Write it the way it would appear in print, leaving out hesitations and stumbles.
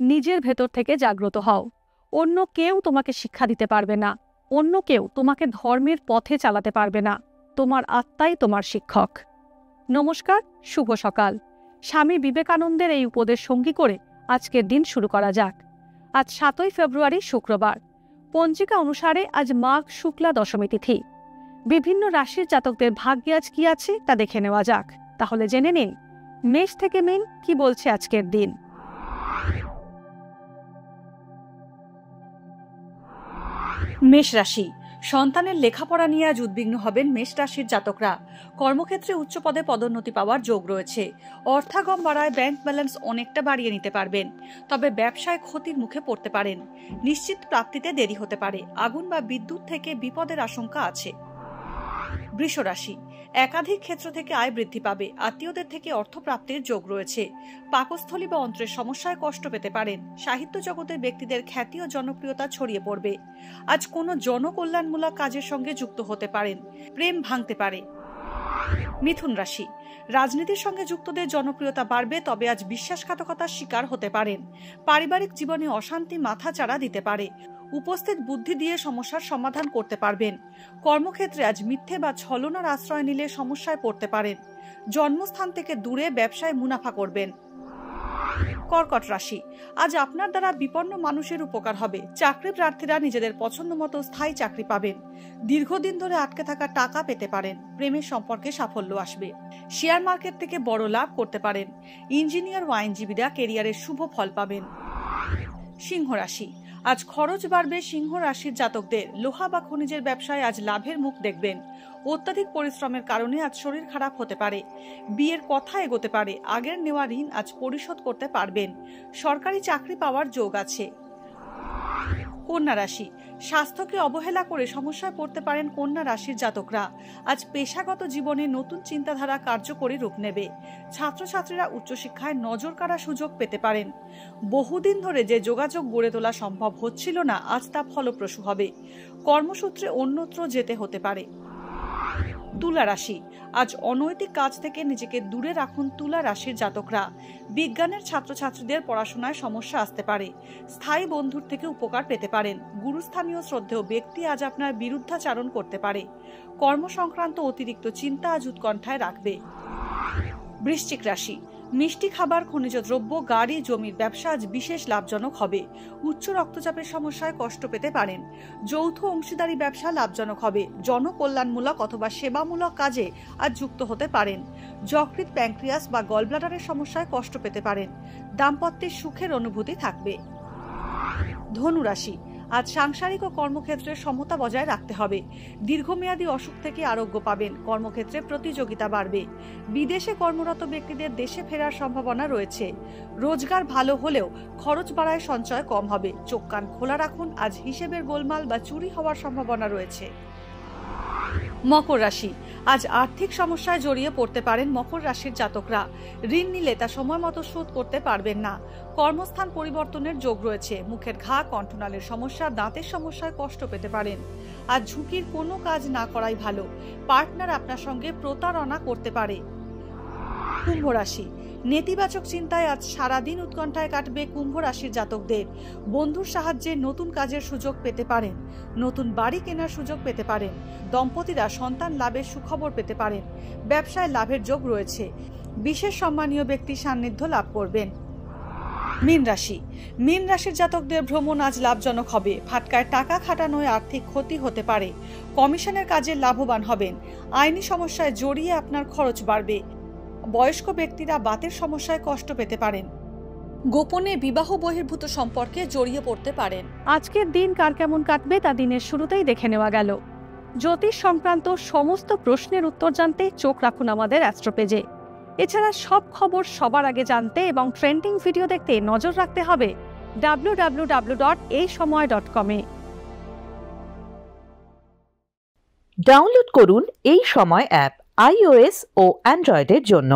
নিজের ভেতর থেকে জাগ্রত হও। অন্য কেউ তোমাকে শিক্ষা দিতে পারবে না, অন্য কেউ তোমাকে ধর্মের পথে চালাতে পারবে না। তোমার আত্মাই তোমার শিক্ষক। নমস্কার, শুভ সকাল। স্বামী বিবেকানন্দের এই উপদেশ সঙ্গী করে আজকের দিন শুরু করা যাক। আজ 7ই ফেব্রুয়ারি শুক্রবার। পঞ্জিকা অনুসারে আজ মাঘ শুক্লা দশমী তিথি। বিভিন্ন রাশির জাতকদের ভাগ্যে আজ কি আছে তা দেখে নেওয়া যাক। তাহলে জেনে নিন মেষ থেকে মীন কি বলছে আজকের দিন। মেষ রাশি, সন্তানের লেখাপড়া নিয়ে আজ উদ্বিগ্ন হবেন মেষ রাশির জাতকরা। কর্মক্ষেত্রে উচ্চ পদে পদোন্নতি পাওয়ার যোগ রয়েছে। অর্থাগম বাড়ায় ব্যাংক ব্যালেন্স অনেকটা বাড়িয়ে নিতে পারবেন। তবে ব্যবসায় ক্ষতির মুখে পড়তে পারেন। নিশ্চিত প্রাপ্তিতে দেরি হতে পারে। আগুন বা বিদ্যুৎ থেকে বিপদের আশঙ্কা আছে। বৃষ রাশি, একাধিক ক্ষেত্র থেকে আয় বৃদ্ধি পাবে। আত্মীয়দের থেকে অর্থ প্রাপ্তির যোগ রয়েছে। পাকস্থলী বা অন্ত্রের সমস্যায় কষ্ট পেতে পারেন। সাহিত্য জগতের ব্যক্তিদের খ্যাতি ও জনপ্রিয়তা ছড়িয়ে পড়বে। আজ কোনো জনকল্যাণমূলক কাজের সঙ্গে যুক্ত হতে পারেন। প্রেম ভাঙতে পারে। মিথুন রাশি, রাজনীতির সঙ্গে যুক্তদের জনপ্রিয়তা বাড়বে, তবে আজ বিশ্বাসঘাতকতার শিকার হতে পারেন। পারিবারিক জীবনে অশান্তি মাথাচাড়া দিতে পারে। উপস্থিত বুদ্ধি দিয়ে সমস্যার সমাধান করতে পারবেন। কর্মক্ষেত্রে আজ মিথ্যে বা ছলনার আশ্রয় নিলে সমস্যায় পড়তে পারেন। জন্মস্থান থেকে দূরে ব্যবসায় মুনাফা করবেন। কর্কট রাশি, আজ আপনার দ্বারা বিপন্ন মানুষের উপকার হবে। চাকরি প্রার্থীরা নিজেদের পছন্দ মতো স্থায়ী চাকরি পাবেন। দীর্ঘদিন ধরে আটকে থাকা টাকা পেতে পারেন। প্রেমের সম্পর্কে সাফল্য আসবে। শেয়ার মার্কেট থেকে বড় লাভ করতে পারেন। ইঞ্জিনিয়ার ও আইনজীবীরা কেরিয়ারের শুভ ফল পাবেন। সিংহ রাশি, আজ খরচ বাড়বে সিংহ রাশির জাতকদের। লোহা বা খনিজের ব্যবসায় আজ লাভের মুখ দেখবেন। অত্যাধিক পরিশ্রমের কারণে আজ শরীর খারাপ হতে পারে। বিয়ের কথা এগোতে পারে। আগের নেওয়া ঋণ আজ পরিশোধ করতে পারবেন। সরকারি চাকরি পাওয়ার যোগ আছে। কন্যা রাশি, স্বাস্থ্যকে অবহেলা করে সমস্যায় পড়তে পারেন কন্যা রাশির জাতকরা। আজ পেশাগত জীবনে নতুন চিন্তাধারা কার্যকরী রূপ নেবে। ছাত্রছাত্রীরা উচ্চশিক্ষায় নজর কাড়া সুযোগ পেতে পারেন। বহুদিন ধরে যে যোগাযোগ গড়ে তোলা সম্ভব হচ্ছিল না, আজ তা ফলপ্রসূ হবে। কর্মসূত্রে অন্যত্র যেতে হতে পারে। তুলা রাশি, আজ অনৈতিক কাজ থেকে নিজেকে দূরে রাখুন তুলা রাশির জাতকরা। বিজ্ঞানের ছাত্রছাত্রীদের পড়াশোনায় সমস্যা আসতে পারে। স্থায়ী বন্ধুর থেকে উপকার পেতে পারেন। গুরুস্থানীয় শ্রদ্ধেয় ব্যক্তি আজ আপনার বিরুদ্ধাচারণ করতে পারে। কর্ম সংক্রান্ত অতিরিক্ত চিন্তা আজ উৎকণ্ঠায় রাখবে। বৃশ্চিক রাশি, মিষ্টি খাবার, খনিজ দ্রব্য, গাড়ি, জমির ব্যবসা আজ বিশেষ লাভজনক হবে। উচ্চ রক্তচাপের সমস্যায় কষ্ট পেতে পারেন। যৌথ অংশীদারি ব্যবসা লাভজনক হবে। জনকল্যাণমূলক অথবা সেবামূলক কাজে আজ যুক্ত হতে পারেন। যকৃৎ, প্যাঙ্ক্রিয়াস বা গলব্লাডারের সমস্যায় কষ্ট পেতে পারেন। দাম্পত্যের সুখের অনুভূতি থাকবে। ধনু রাশি, আজ সাংসারিক ও কর্মক্ষেত্রে সমতা বজায় রাখতে হবে। দীর্ঘমেয়াদী অসুখ থেকে আরোগ্য পাবেন। কর্মক্ষেত্রে প্রতিযোগিতা বাড়বে। বিদেশে কর্মরত ব্যক্তিদের দেশে ফেরার সম্ভাবনা রয়েছে। রোজগার ভালো হলেও খরচ বাড়ায় সঞ্চয় কম হবে। চোখ কান খোলা রাখুন। আজ হিসেবের গোলমাল বা চুরি হওয়ার সম্ভাবনা রয়েছে। মকর রাশি, আজ আর্থিক সমস্যায় জড়িয়ে পড়তে পারেন মকর রাশির জাতকরা। ঋণ নিলে তা সময় মতো শোধ করতে পারবেন না। কর্মস্থান পরিবর্তনের যোগ রয়েছে। মুখের ঘা, কণ্ঠনালীর সমস্যা, দাঁতের সমস্যায় কষ্ট পেতে পারেন। আজ ঝুঁকির কোনো কাজ না করাই ভালো। পার্টনার আপনার সঙ্গে প্রতারণা করতে পারে। কুম্ভ রাশি, নেতিবাচক চিন্তায় আজ সারাদিন উৎকণ্ঠায় কাটবে কুম্ভ রাশির জাতকদের। বন্ধুর সাহায্যে নতুন কাজের সুযোগ পেতে পারেন। নতুন বাড়ি কেনার সুযোগ পেতে পারেন। দম্পতিরা সন্তান লাভের সুখবর পেতে পারেন। ব্যবসায় লাভের যোগ রয়েছে। বিশেষ সম্মানীয় ব্যক্তির সান্নিধ্য লাভ করবেন। মীন রাশি, মীন রাশির জাতকদের ভ্রমণ আজ লাভজনক হবে। ফাটকায় টাকা খাটানোয় আর্থিক ক্ষতি হতে পারে। কমিশনের কাজে লাভবান হবেন। আইনি সমস্যায় জড়িয়ে আপনার খরচ বাড়বে। বয়স্ক ব্যক্তিরা বাতের সমস্যায় কষ্ট পেতে পারেন। গোপনে বিবাহ বহির্ভূত সম্পর্কে জড়িয়ে পড়তে পারেন। আজকের দিন কার কেমন কাটবে তা দিনের শুরুতেই দেখে নেওয়া গেল। জ্যোতিষ সংক্রান্ত সমস্ত প্রশ্নের উত্তর জানতে চোখ রাখুন আমাদের অ্যাস্ট্রো পেজে। এছাড়া সব খবর সবার আগে জানতে এবং ট্রেন্ডিং ভিডিও দেখতে নজর রাখতে হবে www.এইসময়.com এ। ডাউনলোড করুন এই সময় অ্যাপ iOS ও অ্যান্ড্রয়েডের জন্য।